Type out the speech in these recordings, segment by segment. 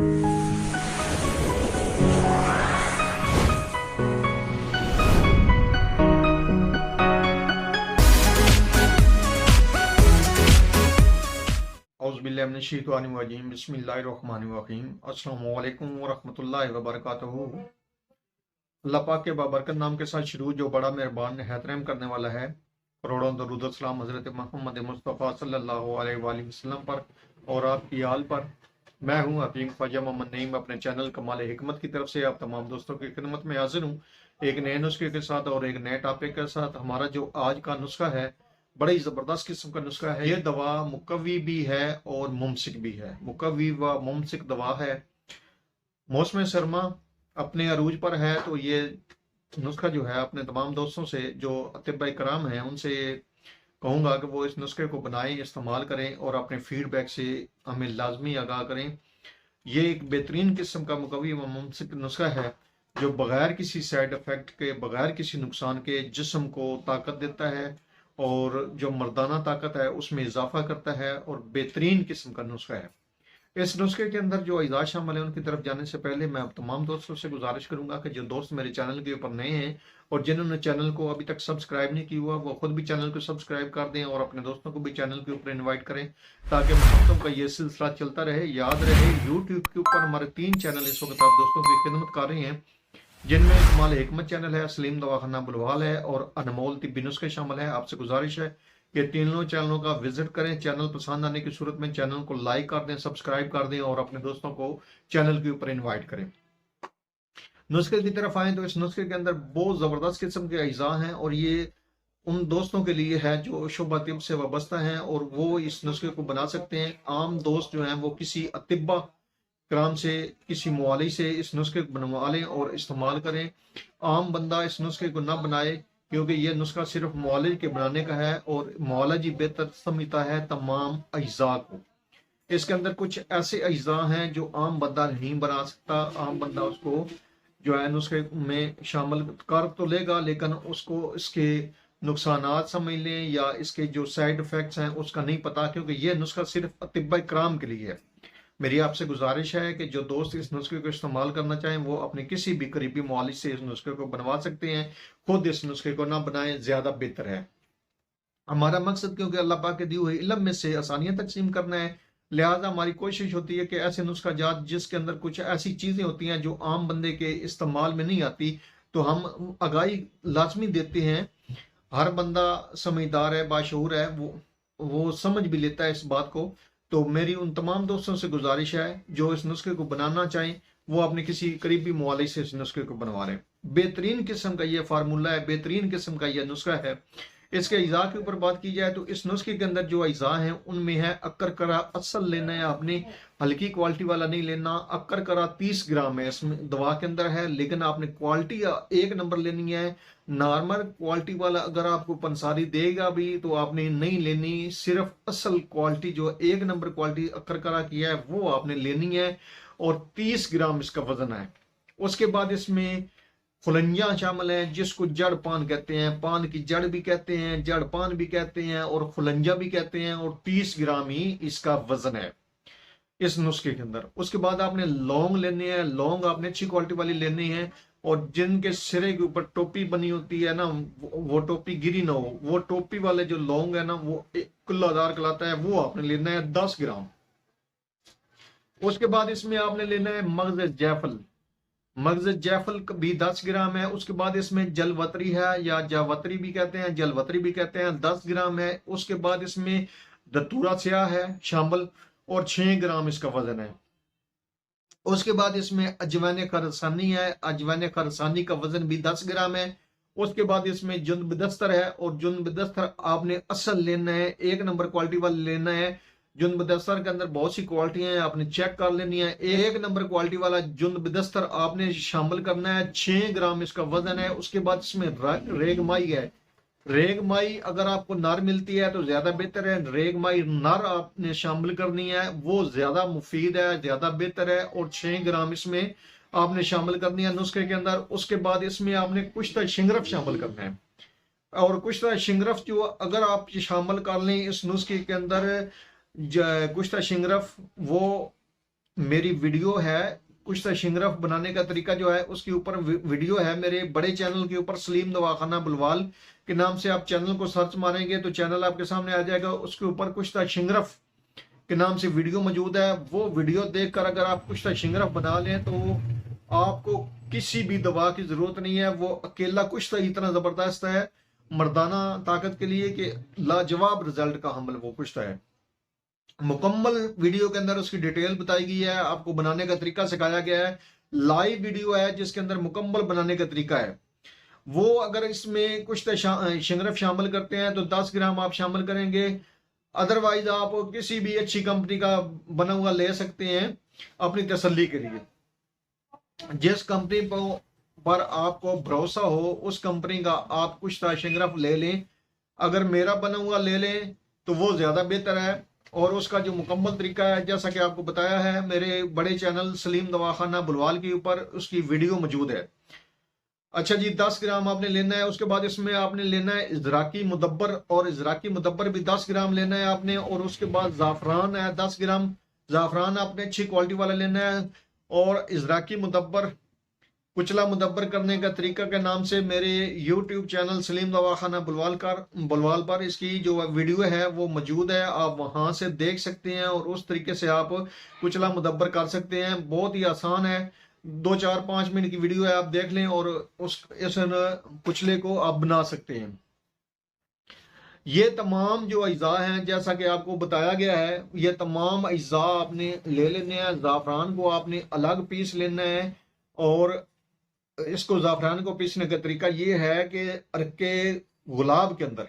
औज़ुबिल्लाहिमिनश्शैतानिर्रजीम बिस्मिल्लाहिर्रहमानिर्रहीम अस्सलामु अलैकुम वरहमतुल्लाहि वबरकातुहू। अल्लाह पाक के बाबरकत नाम के साथ शुरू जो बड़ा मेहरबान निहायत रहम करने वाला है। करोड़ों दरूद और सलाम हज़रत मोहम्मद मुस्तफ़ा सल्लल्लाहु अलैहि वसल्लम पर और आपकी आल पर। मैं हूँ हकीम ख्वाजा मोहम्मद नईम, अपने चैनल कमाल हिकमत की तरफ से आप तमाम दोस्तों की खिदमत में हाजिर हूँ एक नए नुस्खे के साथ और एक नए टॉपिक के साथ। हमारा जो आज का नुस्खा है बड़ी ज़बरदस्त किस्म का नुस्खा है। यह दवा मुकव्वी भी है और मुमसिक भी है। मुकव्वी व मुमसिक दवा है। मौसम सरमा अपने अरूज पर है तो ये नुस्खा जो है अपने तमाम दोस्तों से जो अतिबा कराम हैं उनसे कहूँगा कि वो इस नुस्खे को बनाएं, इस्तेमाल करें और अपने फीडबैक से हमें लाजमी आगाह करें। ये एक बेहतरीन किस्म का मुकव्वी व मुमसिक नुस्खा है जो बगैर किसी साइड इफेक्ट के, बगैर किसी नुकसान के जिस्म को ताकत देता है और जो मर्दाना ताकत है उसमें इजाफा करता है और बेहतरीन किस्म का नुस्खा है। इस नुस्खे के अंदर जो अज़ा शामिल है उनकी तरफ जाने से पहले मैं तमाम दोस्तों से गुजारिश करूंगा कि जो दोस्त मेरे चैनल के ऊपर नए हैं और जिन्होंने चैनल को अभी तक सब्सक्राइब नहीं किया हुआ वो खुद भी चैनल को सब्सक्राइब कर दें और अपने दोस्तों को भी चैनल के ऊपर इन्वाइट करें ताकि दोस्तों का ये सिलसिला चलता रहे। याद रहे यूट्यूब के ऊपर हमारे 3 चैनल इस वक्त आप दोस्तों की खिदमत कर रहे हैं, जिनमें कमाल हिकमत चैनल है, सलीम दवाखाना बुलवाल है और अनमोल तिब्बी नुस्खे शामिल है। आपसे गुजारिश है कि तीनों चैनलों का विजिट करें। चैनल पसंद आने की सूरत में चैनल को लाइक कर दें, सब्सक्राइब कर दें और अपने दोस्तों को चैनल के ऊपर इनवाइट करें। नुस्खे की तरफ आए तो इस नुस्खे के अंदर बहुत जबरदस्त किस्म के अज्जा हैं और ये उन दोस्तों के लिए है जो शुबा तिब से वाबस्ता हैं और वो इस नुस्खे को बना सकते हैं। आम दोस्त जो हैं वो किसी अतिबा कराम से, किसी मुआली से इस नुस्खे को बनवा लें और इस्तेमाल करें। आम बंदा इस नुस्खे को ना बनाए क्योंकि यह नुस्खा सिर्फ मुआलिज के बनाने का है और मुआलिज ही बेहतर समझता है तमाम अज्जा को। इसके अंदर कुछ ऐसे अज्जा हैं जो आम बंदा नहीं बना सकता। आम बंदा उसको जो है नुस्खे में शामिल कर तो लेगा लेकिन उसको इसके नुकसानात समझ लें या इसके जो साइड इफेक्ट्स हैं उसका नहीं पता, क्योंकि यह नुस्खा सिर्फ अतिबा कराम के लिए है। मेरी आपसे गुजारिश है कि जो दोस्त इस नुस्खे को इस्तेमाल करना चाहें वो अपने किसी भी करीबी मुआलिज से इस नुस्खे को बनवा सकते हैं। खुद इस नुस्खे को ना बनाएं, ज्यादा बेहतर है। हमारा मकसद क्योंकि अल्लाह पाक के दिए हुए इल्म में से आसानियां तकसीम करना है, लिहाजा हमारी कोशिश होती है कि ऐसे नुस्खा जात जिसके अंदर कुछ ऐसी चीजें होती हैं जो आम बंदे के इस्तेमाल में नहीं आती तो हम आगाही लाजमी देते हैं। हर बंदा समझदार है, बाशऊर है, वो समझ भी लेता है इस बात को। तो मेरी उन तमाम दोस्तों से गुजारिश है जो इस नुस्खे को बनाना चाहें वो अपने किसी करीबी मुआलिज से इस नुस्खे को बनवा लें। बेहतरीन किस्म का ये फार्मूला है, बेहतरीन किस्म का यह नुस्खा है। इसके अज्जा के ऊपर बात की जाए तो इस नुस्खे के अंदर जो अज्जा हैं उनमें है अक्कर करा असल लेना है आपने, हल्की क्वालिटी वाला नहीं लेना। अक्कर करा 30 ग्राम है इसमें दवा के अंदर है, लेकिन आपने क्वालिटी 1 नंबर लेनी है। नॉर्मल क्वालिटी वाला अगर आपको पंसारी देगा भी तो आपने नहीं लेनी, सिर्फ असल क्वालिटी जो 1 नंबर क्वालिटी अक्कर करा की है वो आपने लेनी है और 30 ग्राम इसका वजन है। उसके बाद इसमें फुलंजा शामिल है जिसको जड़ पान कहते हैं, पान की जड़ भी कहते हैं, जड़ पान भी कहते हैं और फुलंजा भी कहते हैं और 30 ग्राम ही इसका वजन है इस नुस्खे के अंदर। उसके बाद आपने लौंग लेने हैं, लौंग आपने अच्छी क्वालिटी वाली लेनी है और जिनके सिरे के ऊपर टोपी बनी होती है ना वो टोपी गिरी ना हो, वो टोपी वाले जो लौंग है ना वो कुल्लादार कहलाता है, वो आपने लेना है 10 ग्राम। उसके बाद इसमें आपने लेना है मगज जैफल, मगज जैफल भी 10 ग्राम है। उसके बाद इसमें जलवतरी है या जावतरी भी कहते हैं, जलवतरी भी कहते हैं, 10 ग्राम है। उसके बाद इसमें दतूरा स्याह है शामिल और 6 ग्राम इसका वजन है। उसके बाद इसमें अजवान खरसानी है, अजवान खरसानी का वजन भी 10 ग्राम है। उसके बाद इसमें जुन्ब दस्तर है और जुन्ब दस्तर आपने असल लेना है, 1 नंबर क्वालिटी वाला लेना है। जुन्ब दस्तर के अंदर बहुत सी क्वालिटियां हैं, आपने चेक कर लेनी है। 1 नंबर क्वालिटी वाला जुन्ब दस्तर आपने शामिल करना है, 6 ग्राम इसका वजन है। उसके बाद इसमें रेगमाई है, रेगमाई अगर आपको नर मिलती है तो ज्यादा बेहतर है, रेगमाई नर आपने शामिल करनी है, वो ज्यादा मुफीद है, ज्यादा बेहतर है और 6 ग्राम इसमें आपने शामिल करनी है नुस्खे के अंदर। उसके बाद इसमें आपने कुश्ता शिंगरफ शामिल करना है और कुश्ता शिंगरफ जो अगर आप शामिल कर लें इस नुस्खे के अंदर, कुश्ता शिंगरफ वो मेरी वीडियो है कुश्ता शिंगरफ बनाने का तरीका जो है उसके ऊपर वीडियो है मेरे बड़े चैनल के ऊपर, सलीम दवाखाना बुलवाल के नाम से आप चैनल को सर्च मारेंगे तो चैनल आपके सामने आ जाएगा। उसके ऊपर कुश्ता शिंगरफ के नाम से वीडियो मौजूद है। वो वीडियो देखकर अगर आप कुश्ता शिंगरफ बना लें तो आपको किसी भी दवा की जरूरत नहीं है। वो अकेला कुश्ता इतना जबरदस्त है मर्दाना ताकत के लिए कि लाजवाब रिजल्ट का हमल वो कुश्ता है। मुकम्मल वीडियो के अंदर उसकी डिटेल बताई गई है, आपको बनाने का तरीका सिखाया गया है। लाइव वीडियो है जिसके अंदर मुकम्मल बनाने का तरीका है। वो अगर इसमें कुछ शिंगरफ शामिल करते हैं तो 10 ग्राम आप शामिल करेंगे। अदरवाइज आप किसी भी अच्छी कंपनी का बना हुआ ले सकते हैं अपनी तसल्ली के लिए। जिस कंपनी पर आपको भरोसा हो उस कंपनी का आप कुछ शिंगरफ ले लें। अगर मेरा बना हुआ ले लें तो वो ज्यादा बेहतर है। और उसका जो मुकम्मल तरीका है जैसा कि आपको बताया है मेरे बड़े चैनल सलीम दवाखाना बुलवाल के ऊपर उसकी वीडियो मौजूद है। अच्छा जी, 10 ग्राम आपने लेना है। उसके बाद इसमें आपने लेना है इजराकी मुदब्बर, और इजराकी मुदब्बर भी 10 ग्राम लेना है आपने। और उसके बाद जाफरान है 10 ग्राम, जाफरान आपने अच्छी क्वालिटी वाला लेना है। और इजराकी मुदब्बर कुचला मुदब्बर करने का तरीका के नाम से मेरे YouTube चैनल सलीम दवाखाना बुलवाल पर इसकी जो वीडियो है वो मौजूद है, आप वहां से देख सकते हैं और उस तरीके से आप कुचला मुदब्बर कर सकते हैं। बहुत ही आसान है, 2-4-5 मिनट की वीडियो है, आप देख लें और इस कुचले को आप बना सकते हैं। ये तमाम जो अज्जा हैं जैसा कि आपको बताया गया है, ये तमाम अज्जा आपने ले लेने हैं। ज़ाफ़रान को आपने अलग पीस लेना है। और इसको ज़ाफ़रान को पीसने का तरीका ये है कि अर्के गुलाब के अंदर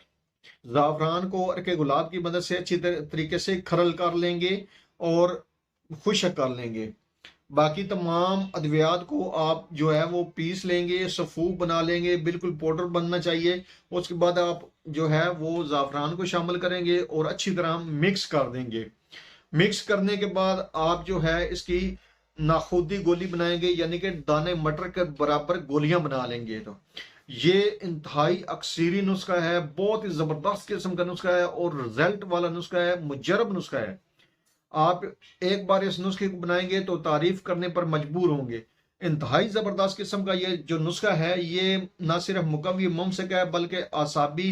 ज़ाफ़रान को अर्के गुलाब की मदद से अच्छी तरीके से खरल कर लेंगे और खुश्क कर लेंगे। बाकी तमाम अद्वियात को आप जो है वो पीस लेंगे, सफूफ बना लेंगे, बिल्कुल पाउडर बनना चाहिए। उसके बाद आप जो है वो ज़ाफ़रान को शामिल करेंगे और अच्छी तरह मिक्स कर देंगे। मिक्स करने के बाद आप जो है इसकी नाखुदी गोली बनाएंगे, यानी कि दाने मटर के बराबर गोलियां बना लेंगे। तो ये इंतहाई अक्सरी नुस्खा है, बहुत ही जबरदस्त किस्म का नुस्खा है और रिजल्ट वाला नुस्खा है, मुजरब नुस्खा है। आप एक बार इस नुस्खे को बनाएंगे तो तारीफ करने पर मजबूर होंगे। इंतहाई जबरदस्त किस्म का ये जो नुस्खा है ये ना सिर्फ मुकव्वी मुमसक है बल्कि आसाबी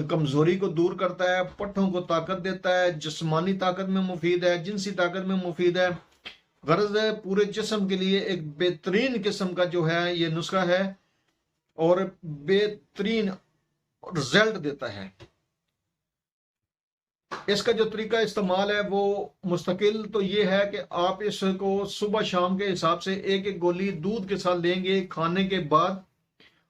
कमजोरी को दूर करता है, पट्टों को ताकत देता है, जिस्मानी ताकत में मुफीद है, जिनसी ताकत में मुफीद है। गर्ज है पूरे जिस्म के लिए एक बेहतरीन किस्म का जो है ये नुस्खा है और बेहतरीन रिजल्ट देता है। इसका जो तरीका इस्तेमाल है वो मुस्तकिल तो ये है कि आप इसको सुबह शाम के हिसाब से एक एक गोली दूध के साथ लेंगे खाने के बाद।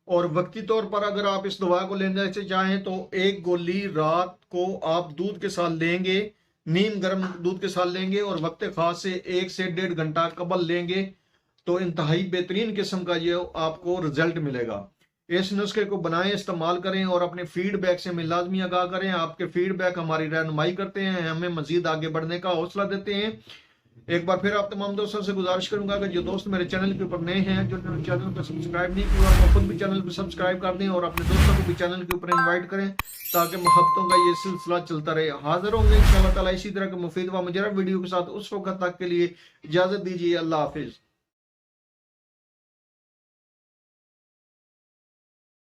और वक्ती तौर पर अगर आप इस दवा को लेने से चाहें तो एक गोली रात को आप दूध के साथ लेंगे, नीम गर्म दूध के साथ लेंगे और वक्त खास से 1 से 1.5 घंटा कबल लेंगे तो इंतहाई बेहतरीन किस्म का ये आपको रिजल्ट मिलेगा। इस नुस्खे को बनाएं, इस्तेमाल करें और अपने फीडबैक से हमें लाजमी आगाह करें। आपके फीडबैक हमारी रहनुमाई करते हैं, हमें मजीद आगे बढ़ने का हौसला देते हैं। एक बार फिर आप तमाम दोस्तों से गुजारिश करूंगा कि जो दोस्त मेरे चैनल के ऊपर नए हैं, जो चैनल को सब्सक्राइब नहीं किया, वो खुद भी चैनल को सब्सक्राइब कर दें और अपने दोस्तों को भी चैनल के ऊपर इनवाइट करें ताकि मोहब्बतों का ये सिलसिला चलता रहे। हाजिर होंगे इंशाअल्लाह ताला इसी तरह के मुफीद व मुजरब वीडियो के साथ। उस वक्त तक के लिए इजाजत दीजिए। अल्लाह हाफिज।